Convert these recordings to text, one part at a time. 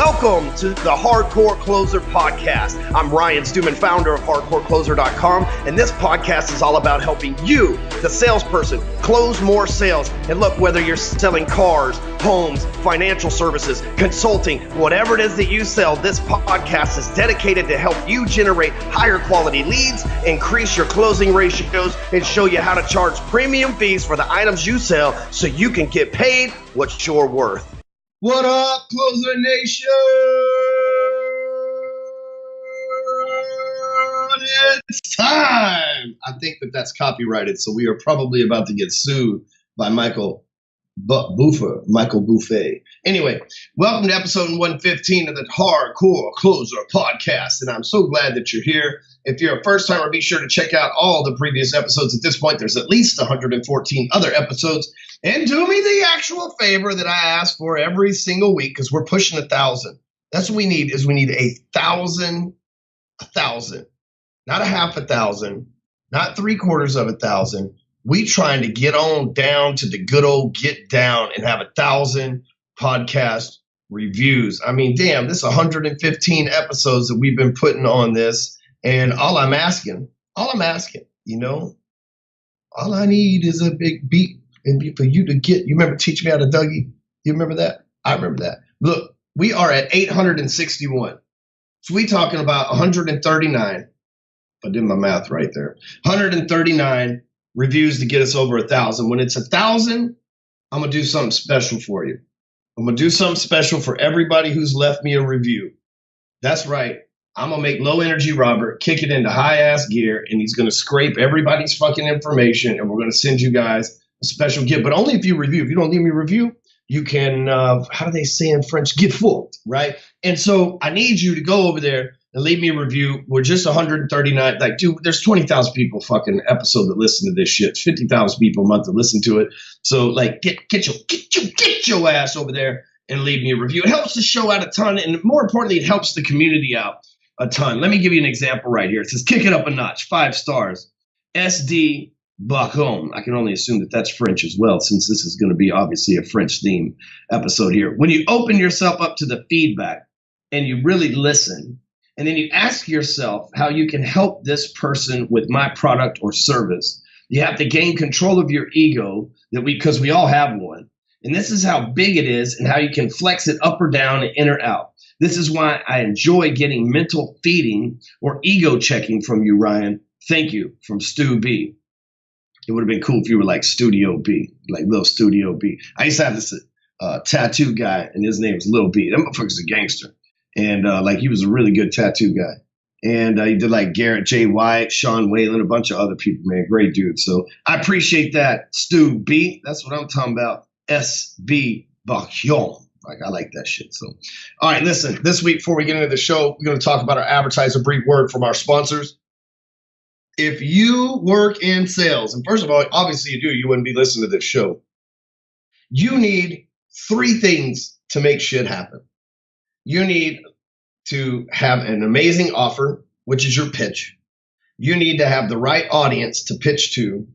Welcome to the Hardcore Closer Podcast. I'm Ryan Stewman, founder of HardcoreCloser.com, and this podcast is all about helping you, the salesperson, close more sales. And look, whether you're selling cars, homes, financial services, consulting, whatever it is that you sell, this podcast is dedicated to help you generate higher quality leads, increase your closing ratios, and show you how to charge premium fees for the items you sell so you can get paid what you're worth. What up, Closer Nation? It's time. I think that's copyrighted, so we are probably about to get sued by Michael Buffet. Anyway, welcome to episode 115 of the Hardcore Closer Podcast, and I'm so glad that you're here. If you're a first timer, be sure to check out all the previous episodes. At this point, there's at least 114 other episodes. And do me the actual favor that I ask for every single week, because we're pushing 1,000. That's what we need, is we need 1,000, not a half 1,000, not 3/4 of 1,000. We trying to get on down to the good old get down and have 1,000 podcast reviews. I mean, damn, this is 115 episodes that we've been putting on this. And all I'm asking, you know, all I need is a big beat and for you to get. You remember Teach Me How to Dougie? You remember that? I remember that. Look, we are at 861. So we talking about 139. I did my math right there. 139 reviews to get us over 1,000. When it's 1,000, I'm going to do something special for you. I'm going to do something special for everybody who's left me a review. That's right. I'm going to make Low Energy Robert kick it into high-ass gear, and he's going to scrape everybody's fucking information, and we're going to send you guys a special gift. But only if you review. If you don't leave me a review, you can, how do they say in French, get fucked, right? And so I need you to go over there and leave me a review. We're just 139. Like, dude, there's 20,000 people fucking episode that listen to this shit. 50,000 people a month that listen to it. So, like, get your ass over there and leave me a review. It helps the show out a ton, and more importantly, it helps the community out a ton. Let me give you an example right here. It says, kick it up a notch, 5 stars. SD Bacon. I can only assume that that's French as well, since this is going to be obviously a French theme episode here. When you open yourself up to the feedback and you really listen, and then you ask yourself how you can help this person with my product or service, you have to gain control of your ego, because we all have one. And this is how big it is and how you can flex it up or down and in or out. This is why I enjoy getting mental feeding or ego checking from you, Ryan. Thank you, from Stu B. It would have been cool if you were like Studio B, like Lil Studio B. I used to have this tattoo guy, and his name was Lil B. That motherfucker's a gangster. And like, he was a really good tattoo guy. And he did like Garrett J. White, Sean Whalen, a bunch of other people, man. Great dude. So I appreciate that, Stu B. That's what I'm talking about. S.B. Bacon. Like, I like that shit. So, all right, listen, this week, before we get into the show, we're going to talk about our advertiser brief word from our sponsors. If you work in sales, and first of all, obviously you do, you wouldn't be listening to this show. You need 3 things to make shit happen. You need to have an amazing offer, which is your pitch. You need to have the right audience to pitch to,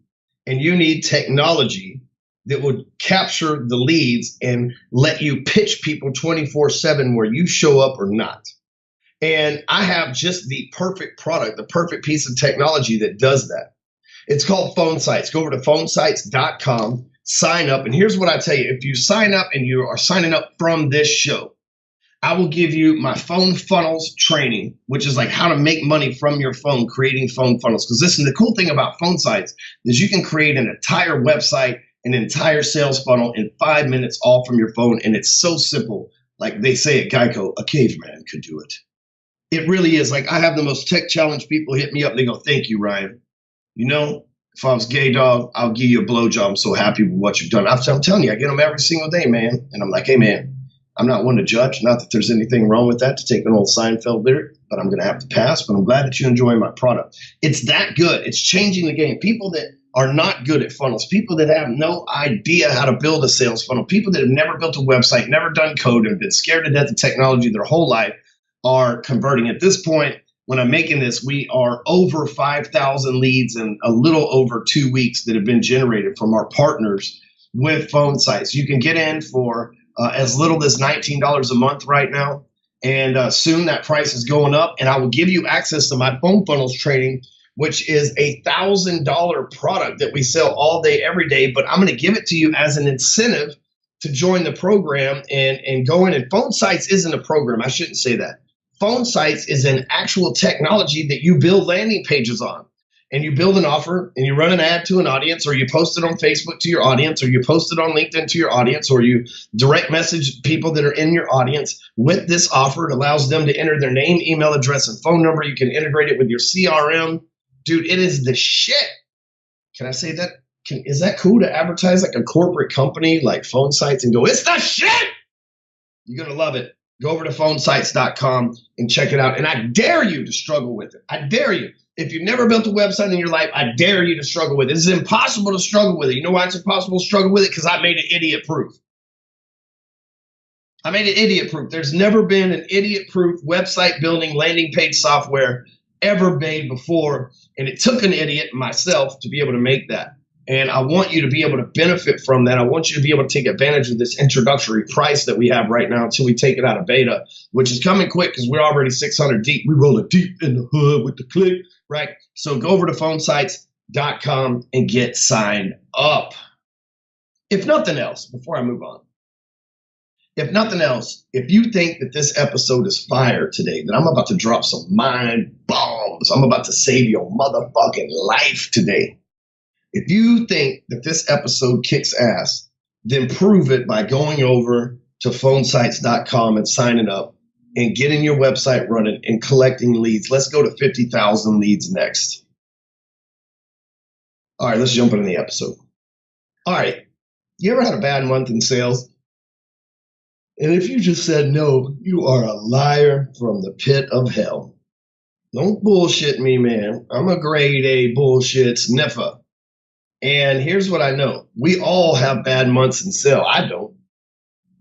and you need technology that would capture the leads and let you pitch people 24/7 where you show up or not. And I have just the perfect product, the perfect piece of technology that does that. It's called Phone Sites. Go over to phonesites.com, sign up. And here's what I tell you. If you sign up and you are signing up from this show, I will give you my phone funnels training, which is like how to make money from your phone, creating phone funnels. Because listen, the cool thing about Phone Sites is you can create an entire website, an entire sales funnel in 5 minutes, all from your phone. And it's so simple. Like they say at Geico, a caveman could do it. It really is. Like, I have the most tech challenged people hit me up. They go, thank you, Ryan. You know, if I was gay, dog, I'll give you a blowjob. I'm so happy with what you've done. I'm telling you, I get them every single day, man. And I'm like, hey, man, I'm not one to judge. Not that there's anything wrong with that, to take an old Seinfeld lyric, but I'm going to have to pass. But I'm glad that you enjoy my product. It's that good. It's changing the game. People that are not good at funnels, people that have no idea how to build a sales funnel, people that have never built a website, never done code, and been scared to death of technology their whole life, are converting. At this point, when I'm making this, we are over 5,000 leads in a little over 2 weeks that have been generated from our partners with Phone Sites. You can get in for as little as $19 a month right now. And soon that price is going up, and I will give you access to my phone funnels training, which is $1,000 product that we sell all day, every day. But I'm going to give it to you as an incentive to join the program and go in. And Phone Sites isn't a program. I shouldn't say that. Phone Sites is an actual technology that you build landing pages on. And you build an offer and you run an ad to an audience, or you post it on Facebook to your audience, or you post it on LinkedIn to your audience, or you direct message people that are in your audience with this offer. It allows them to enter their name, email address, and phone number. You can integrate it with your CRM. Dude, it is the shit. Can I say that? Is that cool to advertise like a corporate company like Phone Sites and go, it's the shit? You're going to love it. Go over to phonesites.com and check it out. And I dare you to struggle with it. I dare you. If you've never built a website in your life, I dare you to struggle with it. It's impossible to struggle with it. You know why it's impossible to struggle with it? Because I made it idiot-proof. I made it idiot-proof. There's never been an idiot-proof website building landing page software ever made before. And it took an idiot, myself, to be able to make that. And I want you to be able to benefit from that. I want you to be able to take advantage of this introductory price that we have right now until we take it out of beta, which is coming quick because we're already 600 deep. We roll it deep in the hood with the click, right? So go over to phonesites.com and get signed up. If nothing else, before I move on, if nothing else, if you think that this episode is fire today, that I'm about to drop some mind bombs, I'm about to save your motherfucking life today. If you think that this episode kicks ass, then prove it by going over to phonesites.com and signing up and getting your website running and collecting leads. Let's go to 50,000 leads next. All right, let's jump into the episode. All right, you ever had a bad month in sales? And if you just said no, you are a liar from the pit of hell. Don't bullshit me, man. I'm a grade A bullshit sniffer. And here's what I know. We all have bad months in sales. I don't.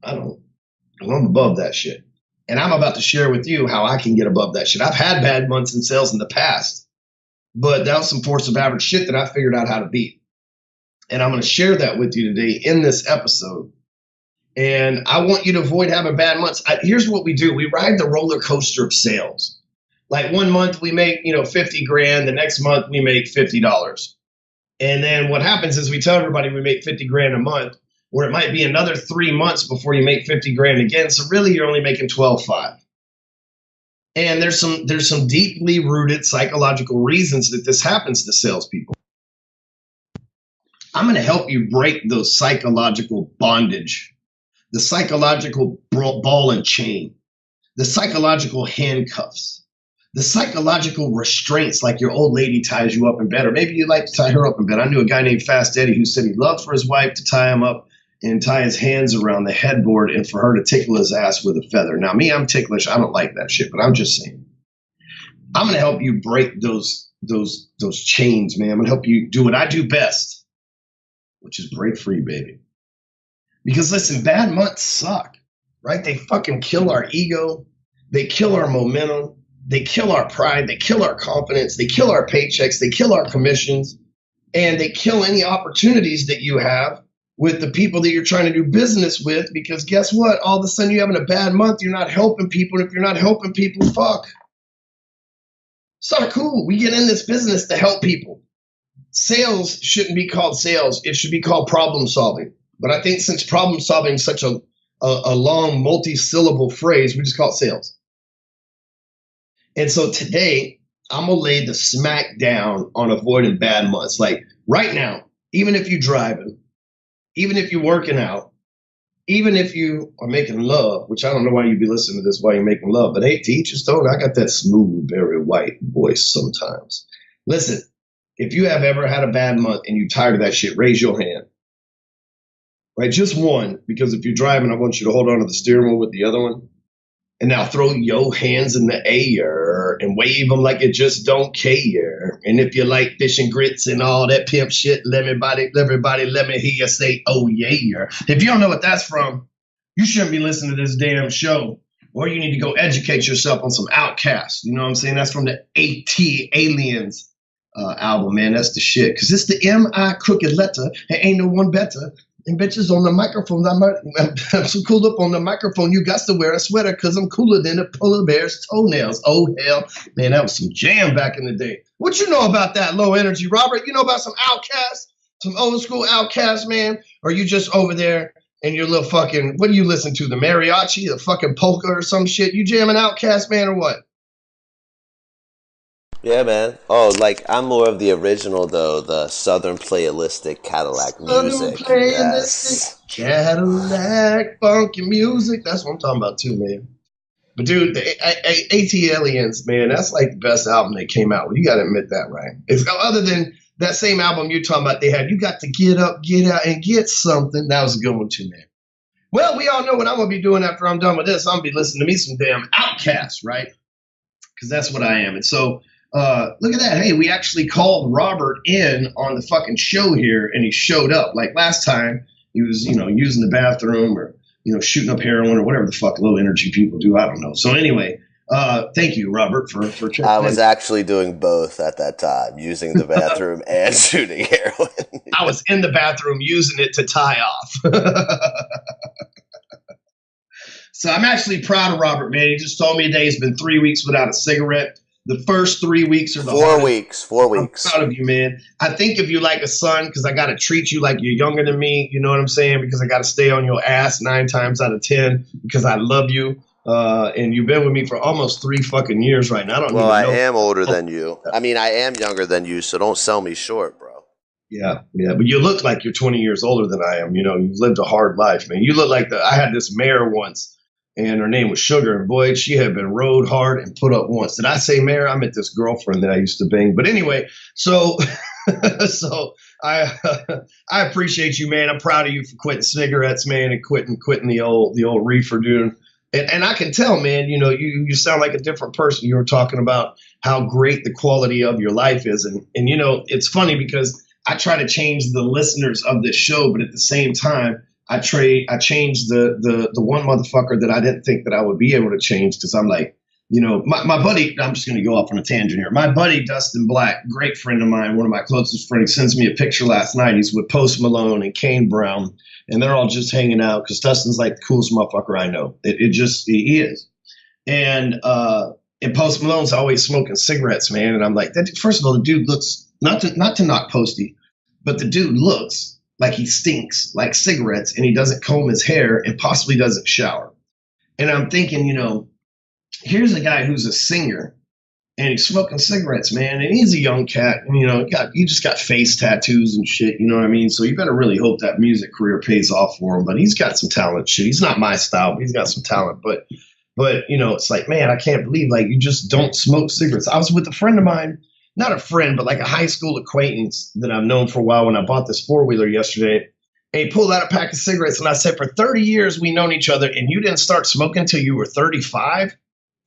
I'm above that shit. And I'm about to share with you how I can get above that shit. I've had bad months in sales in the past, but that was some force of average shit that I figured out how to beat. And I'm going to share that with you today in this episode. And I want you to avoid having bad months. Here's what we do. We ride the roller coaster of sales. Like 1 month we make, 50 grand. The next month we make $50. And then what happens is we tell everybody we make 50 grand a month, where it might be another 3 months before you make 50 grand again. So really you're only making 12.5. And there's some deeply rooted psychological reasons that this happens to salespeople. I'm going to help you break those psychological bondage, the psychological ball and chain, the psychological handcuffs, the psychological restraints, like your old lady ties you up in bed, or maybe you like to tie her up in bed. I knew a guy named Fast Eddie who said he loved for his wife to tie him up and tie his hands around the headboard and for her to tickle his ass with a feather. Now, me, I'm ticklish. I don't like that shit, but I'm just saying. I'm going to help you break those chains, man. I'm going to help you do what I do best, which is break free, baby. Because listen, bad months suck, right? They fucking kill our ego. They kill our momentum. They kill our pride. They kill our confidence. They kill our paychecks. They kill our commissions. And they kill any opportunities that you have with the people that you're trying to do business with. Because guess what? All of a sudden you're having a bad month. You're not helping people. And if you're not helping people, fuck. It's not cool. We get in this business to help people. Sales shouldn't be called sales. It should be called problem solving. But I think since problem solving is such a long multi-syllable phrase, we just call it sales. And so today, I'm going to lay the smack down on avoiding bad months. Like right now, even if you're driving, even if you're working out, even if you are making love, which I don't know why you'd be listening to this while you're making love, but hey, to each his own, I got that smooth, very white voice sometimes. Listen, if you have ever had a bad month and you're tired of that shit, raise your hand. Right, just one, because if you're driving, I want you to hold on to the steering wheel with the other one. And now throw your hands in the air and wave them like you just don't care. And if you like fish and grits and all that pimp shit, everybody, let me hear you say, oh yeah. If you don't know what that's from, you shouldn't be listening to this damn show. Or you need to go educate yourself on some Outkast. You know what I'm saying? That's from the AT Aliens album, man. That's the shit. Because it's the M.I. crooked letter. There ain't no one better. And bitches on the microphone, I'm so cooled up on the microphone, you got to wear a sweater because I'm cooler than a polar bear's toenails. Oh, hell. Man, that was some jam back in the day. What you know about that low energy, Robert? You know about some Outcasts? Some old school Outcasts, man? Or you just over there and your little fucking, what do you listen to? The mariachi, the fucking polka or some shit? You jamming Outcast, man, or what? Yeah, man. Oh, like, I'm more of the original, though, the Southern playalistic Cadillac music. Southern playalistic Cadillac funky music. That's what I'm talking about, too, man. But, dude, the AT Aliens, man, that's like the best album they came out with. You got to admit that, right? It's other than that same album you're talking about they had, you got to get up, get out, and get something. That was a good one, too, man. Well, we all know what I'm going to be doing after I'm done with this. I'm going to be listening to me some damn Outkast, right? Because that's what I am. And so, look at that. Hey, we actually called Robert in on the fucking show here, and he showed up. Like last time, he was, using the bathroom or, shooting up heroin or whatever the fuck low energy people do. I don't know. So anyway, thank you, Robert, for checking in. I was actually doing both at that time, using the bathroom and shooting heroin. I was in the bathroom using it to tie off. So I'm actually proud of Robert, man. He just told me today he's been 3 weeks without a cigarette. The first 3 weeks are the 4 weeks. 4 weeks. I'm proud of you, man. I think of you like a son because I got to treat you like you're younger than me. You know what I'm saying? Because I got to stay on your ass 9 times out of 10 because I love you. And you've been with me for almost 3 fucking years right now. I am older than you. I mean, I am younger than you, so don't sell me short, bro. Yeah. But you look like you're 20 years older than I am. You've lived a hard life, man. You look like I had this mare once. And her name was Sugar. And boy, she had been rode hard and put up once. Did I say mare? I meant this girlfriend that I used to bang. But anyway, so I appreciate you, man. I'm proud of you for quitting cigarettes, man, and quitting the old reefer, dude. And I can tell, man, you sound like a different person. You were talking about how great the quality of your life is. And it's funny because I try to change the listeners of this show, but at the same time, I changed the one motherfucker that I didn't think that I would be able to change because I'm like, my buddy, I'm just going to go off on a tangent here. My buddy, Dustin Black, great friend of mine, one of my closest friends, sends me a picture last night. He's with Post Malone and Kane Brown, and they're all just hanging out because Dustin's like the coolest motherfucker I know. He is. And Post Malone's always smoking cigarettes, man. And I'm like, first of all, the dude looks, not to knock Posty, but the dude looks like he stinks like cigarettes and he doesn't comb his hair and possibly doesn't shower. And I'm thinking, here's a guy who's a singer and he's smoking cigarettes, man. And he's a young cat and, he just got face tattoos and shit. You know what I mean? So you better really hope that music career pays off for him. But he's got some talent. Shit. He's not my style, but he's got some talent. But it's like, man, I can't believe like you just don't smoke cigarettes. I was with a friend of mine. Not a friend, but like a high school acquaintance that I've known for a while when I bought this 4-wheeler yesterday. And he pulled out a pack of cigarettes. And I said, for 30 years, we've known each other. And you didn't start smoking until you were 35?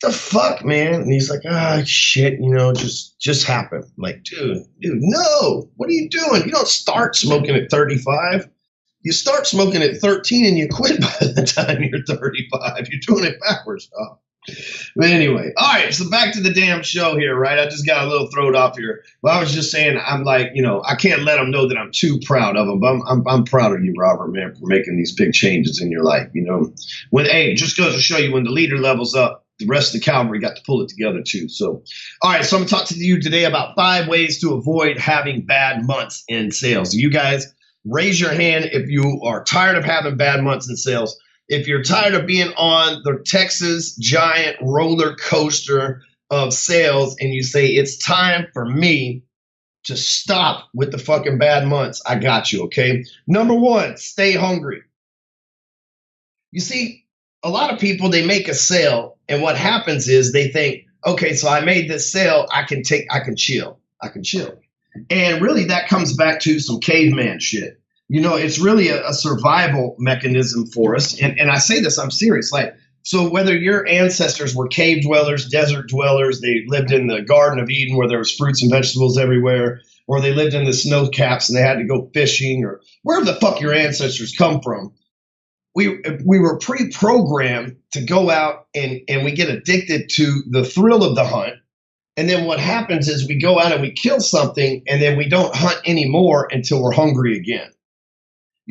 The fuck, man? And he's like, shit, just happened. I'm like, dude, no. What are you doing? You don't start smoking at 35. You start smoking at 13 and you quit by the time you're 35. You're doing it backwards, dog. But anyway, all right, so back to the damn show here, right? I just got a little thrown off here. But I was just saying, I'm like, I can't let them know that I'm too proud of them, but I'm proud of you, Robert, man, for making these big changes in your life, just goes to show you when the leader levels up, the rest of the cavalry got to pull it together too. So, all right, so I'm going to talk to you today about 5 ways to avoid having bad months in sales. You guys, raise your hand if you are tired of having bad months in sales. If you're tired of being on the Texas giant roller coaster of sales and you say, it's time for me to stop with the fucking bad months, I got you, okay? Number 1, stay hungry. You see, a lot of people, they make a sale, and what happens is they think, okay, so I made this sale, I can chill. And really that comes back to some caveman shit. It's really a survival mechanism for us. And I say this, I'm serious. Like, so whether your ancestors were cave dwellers, desert dwellers, they lived in the Garden of Eden where there was fruits and vegetables everywhere, or they lived in the snow caps and they had to go fishing, or wherever the fuck your ancestors come from, we were pre-programmed to go out and we get addicted to the thrill of the hunt. And then what happens is we go out and we kill something and then we don't hunt anymore until we're hungry again.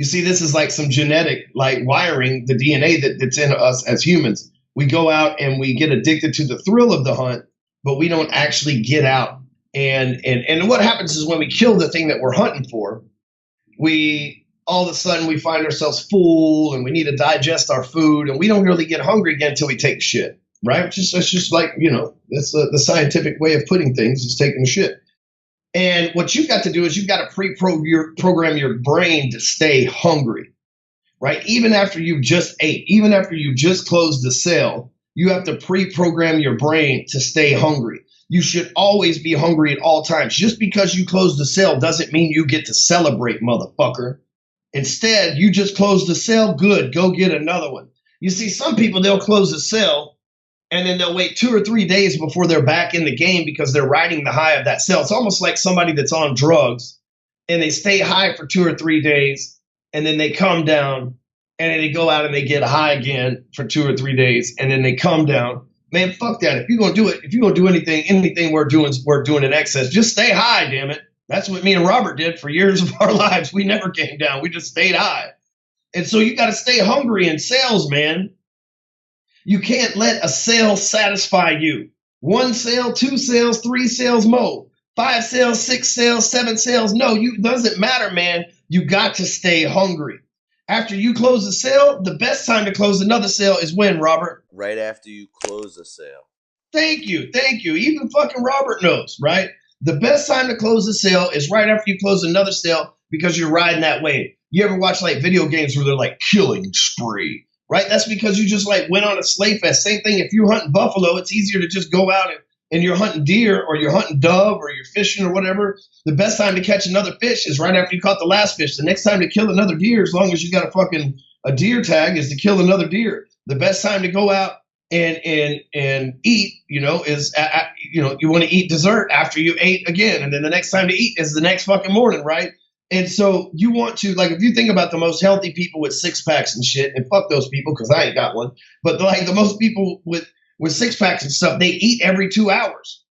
You see, this is like some genetic, like wiring, the DNA that's in us as humans. We go out and we get addicted to the thrill of the hunt, but we don't actually get out. And what happens is when we kill the thing that we're hunting for, we all of a sudden we find ourselves full and we need to digest our food, and we don't really get hungry again until we take a shit, right? It's just like, that's the scientific way of putting things, is taking a shit. And what you've got to do is you've got to program your brain to stay hungry, right? Even after you just ate, even after you just closed the sale, you have to pre-program your brain to stay hungry. You should always be hungry at all times. Just because you closed the sale doesn't mean you get to celebrate, motherfucker. Instead, you just closed the sale. Good. Go get another one. You see, some people, they'll close the sale and then they'll wait 2 or 3 days before they're back in the game because they're riding the high of that sale. It's almost like somebody that's on drugs and they stay high for 2 or 3 days and then they come down and then they go out and they get high again for 2 or 3 days and then they come down. Man, fuck that. If you're going to do it, if you're going to do anything we're doing in excess, just stay high, damn it. That's what me and Robert did for years of our lives. We never came down. We just stayed high. And so you got to stay hungry in sales, man. You can't let a sale satisfy you. 1 sale, 2 sales, 3 sales, more. 5 sales, 6 sales, 7 sales. No, doesn't matter, man. You got to stay hungry. After you close the sale, the best time to close another sale is when, Robert? Right after you close the sale. Thank you. Even fucking Robert knows, right? The best time to close the sale is right after you close another sale because you're riding that wave. You ever watch like video games where they're like killing spree, right? That's because you just like went on a sleigh fest. Same thing if you're hunting buffalo, it's easier to just go out and you're hunting deer or you're hunting dove or you're fishing or whatever. The best time to catch another fish is right after you caught the last fish. The next time to kill another deer, as long as you got a deer tag, is to kill another deer. The best time to go out and eat, is you want to eat dessert after you ate again, and then the next time to eat is the next fucking morning, right? And so you want to, like, if you think about the most healthy people with 6-packs and shit, and fuck those people because I ain't got one, but like the most people with 6-packs and stuff, they eat every 2 hours,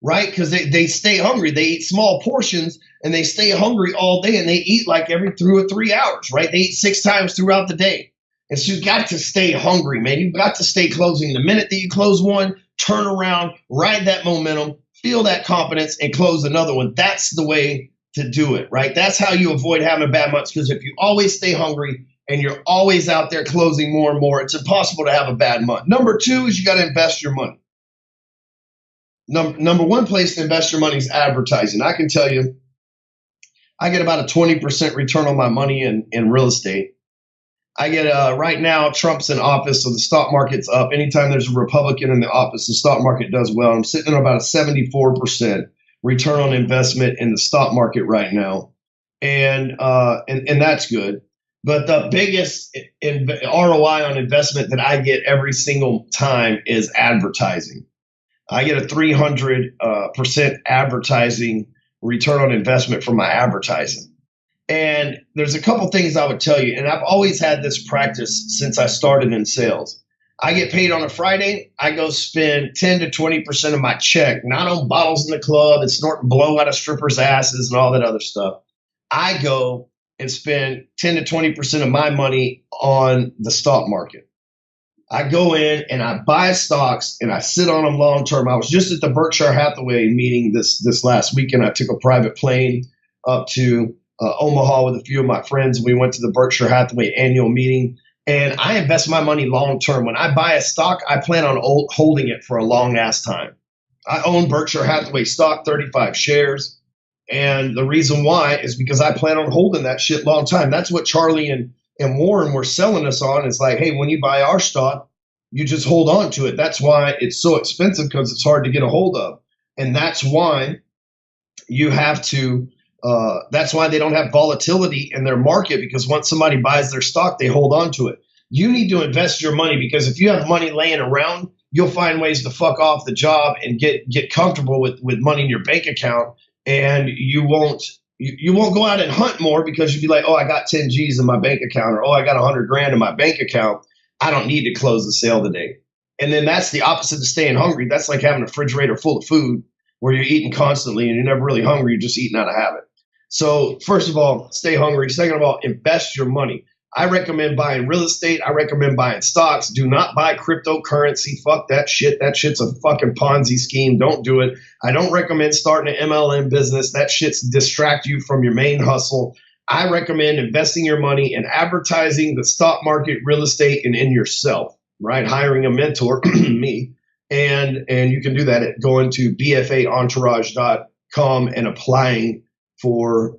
right? Because they stay hungry. They eat small portions and they stay hungry all day, and they eat like every 2 or 3 hours, right? They eat 6 times throughout the day. And so you've got to stay hungry, man. You've got to stay closing. The minute that you close one, turn around, ride that momentum, feel that confidence, and close another one. That's the way to do it, right? That's how you avoid having bad months, because if you always stay hungry and you're always out there closing more and more, it's impossible to have a bad month. Number 2 is you got to invest your money. Number 1 place to invest your money is advertising. I can tell you, I get about a 20% return on my money in real estate. I get right now, Trump's in office, so the stock market's up. Anytime there's a Republican in the office, the stock market does well. I'm sitting at about a 74% return on investment in the stock market right now, and that's good. But the biggest ROI on investment that I get every single time is advertising. I get a 300% advertising return on investment from my advertising. And there's a couple things I would tell you, and I've always had this practice since I started in sales. I get paid on a Friday. I go spend 10 to 20% of my check, not on bottles in the club and snorting blow out of strippers' asses and all that other stuff. I go and spend 10 to 20% of my money on the stock market. I go in and I buy stocks and I sit on them long term. I was just at the Berkshire Hathaway meeting this last weekend. I took a private plane up to Omaha with a few of my friends. We went to the Berkshire Hathaway annual meeting, and I invest my money long term. When I buy a stock, I plan on holding it for a long ass time. I own Berkshire Hathaway stock, 35 shares. And the reason why is because I plan on holding that shit long time. That's what Charlie and Warren were selling us on. It's like, hey, when you buy our stock, you just hold on to it. That's why it's so expensive, because it's hard to get a hold of. And that's why you have to that's why they don't have volatility in their market, because once somebody buys their stock, they hold on to it. You need to invest your money, because if you have money laying around, you'll find ways to fuck off the job and get comfortable with money in your bank account, and you won't go out and hunt more, because you'll be like, oh, I got 10 G's in my bank account, or oh, I got 100 grand in my bank account. I don't need to close the sale today. And then that's the opposite of staying hungry. That's like having a refrigerator full of food where you're eating constantly and you're never really hungry. You're just eating out of habit. So first of all, stay hungry. Second of all, invest your money. I recommend buying real estate. I recommend buying stocks. Do not buy cryptocurrency. Fuck that shit. That shit's a fucking Ponzi scheme. Don't do it. I don't recommend starting an MLM business. That shit's distract you from your main hustle. I recommend investing your money in advertising, the stock market, real estate, and in yourself, right? Hiring a mentor, me. And you can do that at going to bfaentourage.com and applying for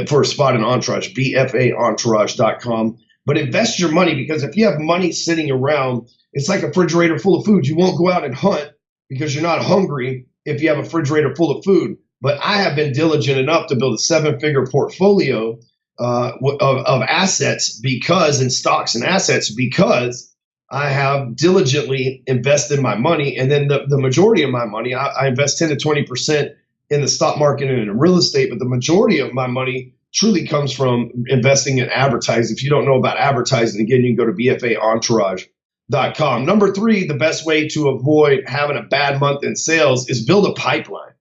for a spot in Entourage, bfaentourage.com. But invest your money, because if you have money sitting around, it's like a refrigerator full of food. You won't go out and hunt because you're not hungry if you have a refrigerator full of food. But I have been diligent enough to build a 7-figure portfolio of assets in stocks and assets, because I have diligently invested my money. And then the majority of my money, I invest 10 to 20% in the stock market and in real estate, but the majority of my money truly comes from investing in advertising. If you don't know about advertising, again, you can go to bfaentourage.com. Number 3, the best way to avoid having a bad month in sales is build a pipeline.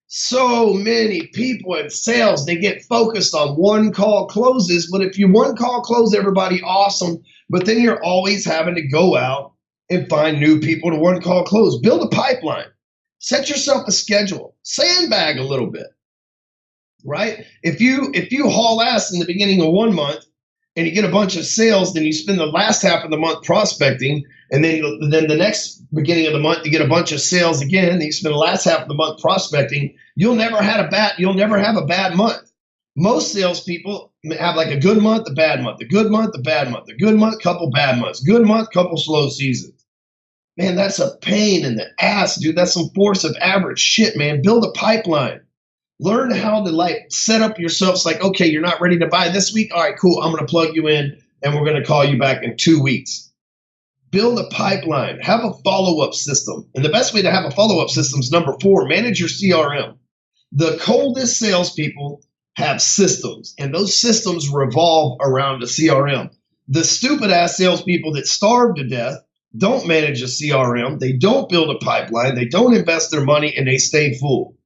So many people in sales, they get focused on one call closes, but if you one call close everybody, awesome, but then you're always having to go out and find new people to one call close. Build a pipeline. Set yourself a schedule. Sandbag a little bit, right? If you haul ass in the beginning of one month and you get a bunch of sales, then you spend the last half of the month prospecting, and then the next beginning of the month you get a bunch of sales again, then you spend the last half of the month prospecting. You'll never have a bad month. Most salespeople have like a good month, a bad month, a good month, a bad month, a good month, couple bad months, good month, couple slow seasons. Man, that's a pain in the ass, dude. That's some force of average shit, man. Build a pipeline. Learn how to set up yourself. It's like, okay, you're not ready to buy this week. All right, cool. I'm going to plug you in and we're going to call you back in 2 weeks. Build a pipeline. Have a follow-up system. And the best way to have a follow-up system is number 4, manage your CRM. The coldest salespeople have systems, and those systems revolve around the CRM. The stupid-ass salespeople that starve to death don't manage a CRM, they don't build a pipeline, they don't invest their money, and they stay full.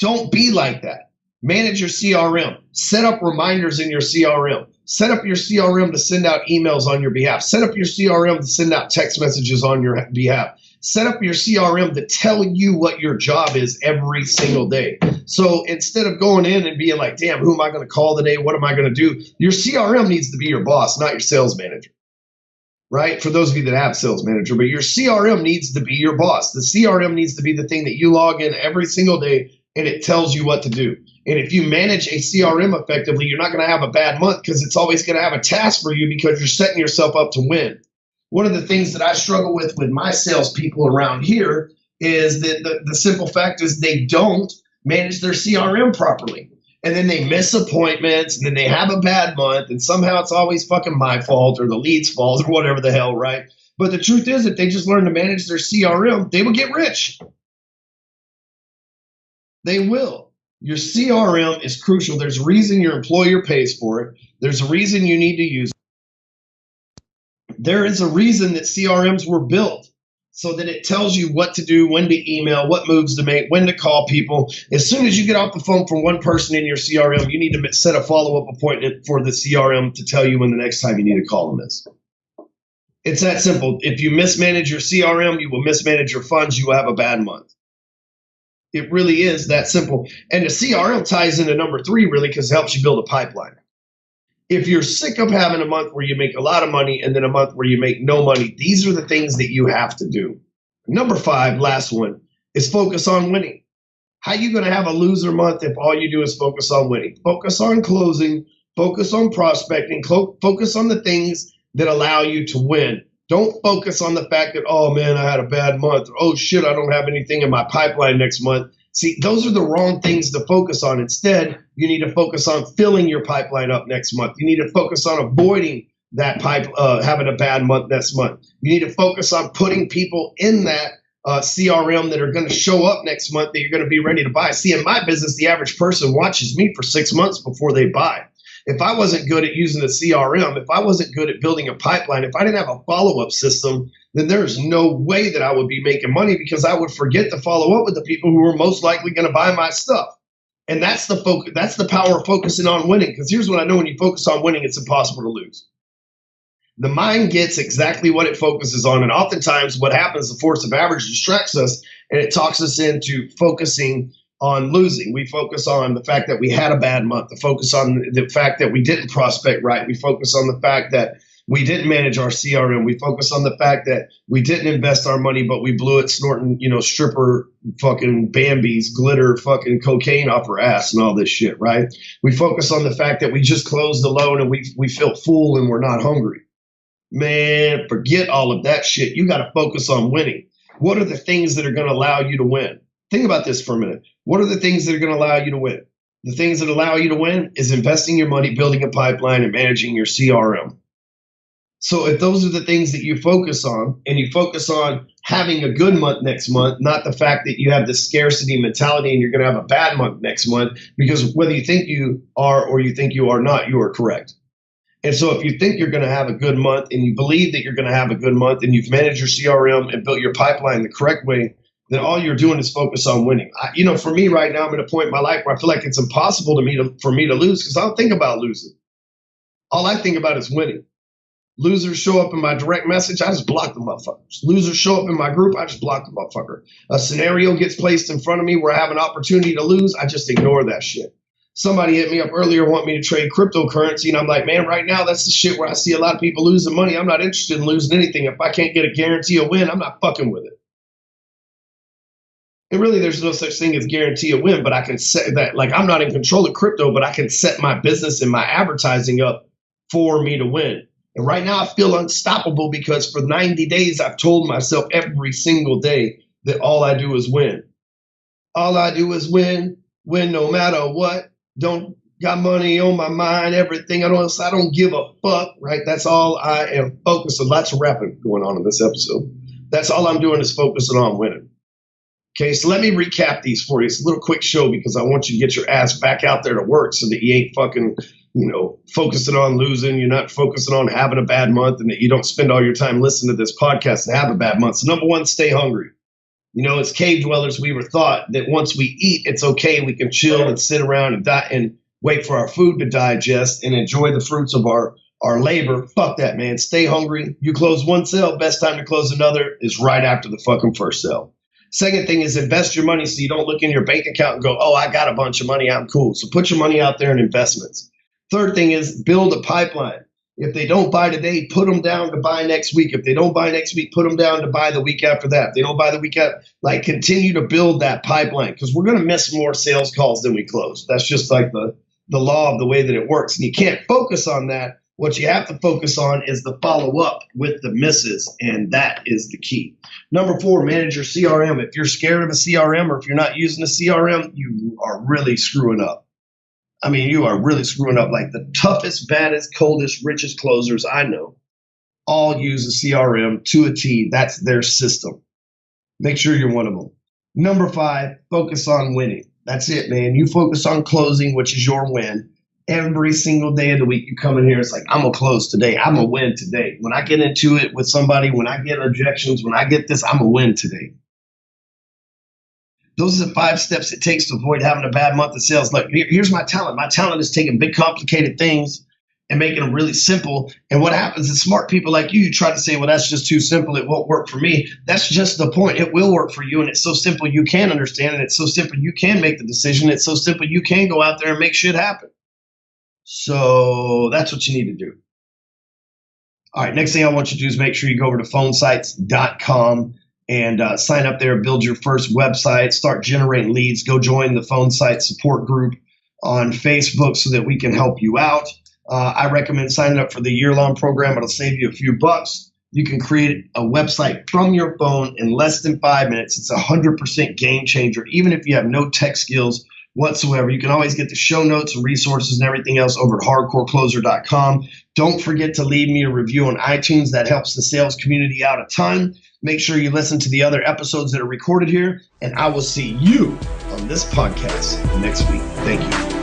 Don't be like that. Manage your CRM. Set up reminders in your CRM. Set up your CRM to send out emails on your behalf. Set up your CRM to send out text messages on your behalf. Set up your CRM to tell you what your job is every single day. So instead of going in and being like, damn, who am I going to call today? What am I going to do? Your CRM needs to be your boss, not your sales manager. Right? For those of you that have sales manager, but your CRM needs to be your boss. The CRM needs to be the thing that you log in every single day and it tells you what to do. And if you manage a CRM effectively, you're not going to have a bad month because it's always going to have a task for you because you're setting yourself up to win. One of the things that I struggle with my salespeople around here is that the simple fact is they don't manage their CRM properly. And then they miss appointments, and then they have a bad month, and somehow it's always fucking my fault or the lead's fault or whatever the hell, right? But the truth is, if they just learn to manage their CRM, they will get rich. They will. Your CRM is crucial. There's a reason your employer pays for it. There's a reason you need to use it. There is a reason that CRMs were built, so that it tells you what to do, when to email, what moves to make, when to call people. As soon as you get off the phone from one person in your CRM, you need to set a follow-up appointment for the CRM to tell you when the next time you need to call them is. It's that simple. If you mismanage your CRM, you will mismanage your funds. You will have a bad month. It really is that simple. And the CRM ties into number 3 really because it helps you build a pipeline. If you're sick of having a month where you make a lot of money and then a month where you make no money, these are the things that you have to do. Number 5, last one, is focus on winning. How are you going to have a loser month if all you do is focus on winning? Focus on closing, focus on prospecting, focus on the things that allow you to win. Don't focus on the fact that, oh man, I had a bad month. Or, oh shit, I don't have anything in my pipeline next month. See, those are the wrong things to focus on. Instead, you need to focus on filling your pipeline up next month. You need to focus on avoiding that having a bad month next month. You need to focus on putting people in that CRM that are going to show up next month that you're going to be ready to buy. See, in my business, the average person watches me for 6 months before they buy. If I wasn't good at using the CRM, if I wasn't good at building a pipeline, if I didn't have a follow-up system, then there's no way that I would be making money because I would forget to follow up with the people who are most likely going to buy my stuff. And that's the focus. That's the power of focusing on winning. Because here's what I know: when you focus on winning, it's impossible to lose. The mind gets exactly what it focuses on. And oftentimes what happens, the force of average distracts us and it talks us into focusing on losing. We focus on the fact that we had a bad month, the focus on the fact that we didn't prospect right. We focus on the fact that we didn't manage our CRM. We focus on the fact that we didn't invest our money, but we blew it snorting, stripper fucking Bambi's glitter fucking cocaine off her ass and all this shit, right? We focus on the fact that we just closed the loan and we feel full and we're not hungry. Man, forget all of that shit. You got to focus on winning. What are the things that are going to allow you to win? Think about this for a minute. What are the things that are going to allow you to win? The things that allow you to win is investing your money, building a pipeline, and managing your CRM. So if those are the things that you focus on, and you focus on having a good month next month, not the fact that you have this scarcity mentality and you're going to have a bad month next month, because whether you think you are or you think you are not, you are correct. And so if you think you're going to have a good month and you believe that you're going to have a good month and you've managed your CRM and built your pipeline the correct way, then all you're doing is focus on winning. For me right now, I'm at a point in my life where I feel like it's impossible for me to lose because I don't think about losing. All I think about is winning. Losers show up in my direct message, I just block the motherfuckers. Losers show up in my group, I just block the motherfucker. A scenario gets placed in front of me where I have an opportunity to lose, I just ignore that shit. Somebody hit me up earlier, want me to trade cryptocurrency, and I'm like, man, right now that's the shit where I see a lot of people losing money. I'm not interested in losing anything. If I can't get a guarantee of win, I'm not fucking with it. And really, there's no such thing as guarantee a win, but I can set that, like, I'm not in control of crypto, but I can set my business and my advertising up for me to win. And right now I feel unstoppable because for 90 days, I've told myself every single day that all I do is win. All I do is win no matter what. Don't got money on my mind, everything. I don't give a fuck, right? That's all I am focused on. Lots of rapping going on in this episode. That's all I'm doing is focusing on winning. Okay, so let me recap these for you. It's a little quick show because I want you to get your ass back out there to work so that you ain't fucking, focusing on losing. You're not focusing on having a bad month and that you don't spend all your time listening to this podcast and have a bad month. So number one, stay hungry. As cave dwellers, we were taught that once we eat, it's okay. We can chill and sit around and and wait for our food to digest and enjoy the fruits of our labor. Fuck that, man. Stay hungry. You close one sale, best time to close another is right after the fucking first sale. Second thing is invest your money so you don't look in your bank account and go, oh, I got a bunch of money. I'm cool. So put your money out there in investments. Third thing is build a pipeline. If they don't buy today, put them down to buy next week. If they don't buy next week, put them down to buy the week after that. If they don't buy the week after, continue to build that pipeline because we're going to miss more sales calls than we close. That's just like the law of the way that it works. And you can't focus on that. What you have to focus on is the follow-up with the misses, and that is the key. Number 4, manage your CRM. If you're scared of a CRM or if you're not using a CRM, you are really screwing up. I mean, you are really screwing up. Like the toughest, baddest, coldest, richest closers I know all use a CRM to a T. That's their system. Make sure you're one of them. Number 5, focus on winning. That's it, man. You focus on closing, which is your win. Every single day of the week you come in here, it's like, I'm going to close today. I'm going to win today. When I get into it with somebody, when I get objections, when I get this, I'm going to win today. Those are the 5 steps it takes to avoid having a bad month of sales. Look, here's my talent. My talent is taking big, complicated things and making them really simple. And what happens is smart people like you try to say, well, that's just too simple. It won't work for me. That's just the point. It will work for you. And it's so simple you can understand. And it's so simple you can make the decision. It's so simple you can go out there and make shit happen. So that's what you need to do. All right, next thing I want you to do is make sure you go over to phonesites.com and sign up there, build your first website, start generating leads. Go join the Phone Site support group on Facebook so that we can help you out. I recommend signing up for the year-long program. It'll save you a few bucks. You can create a website from your phone in less than 5 minutes. It's 100% game changer. Even if you have no tech skills whatsoever, you can always get the show notes and resources and everything else over at hardcorecloser.com. Don't forget to leave me a review on iTunes. That helps the sales community out a ton. Make sure you listen to the other episodes that are recorded here, and I will see you on this podcast next week. Thank you.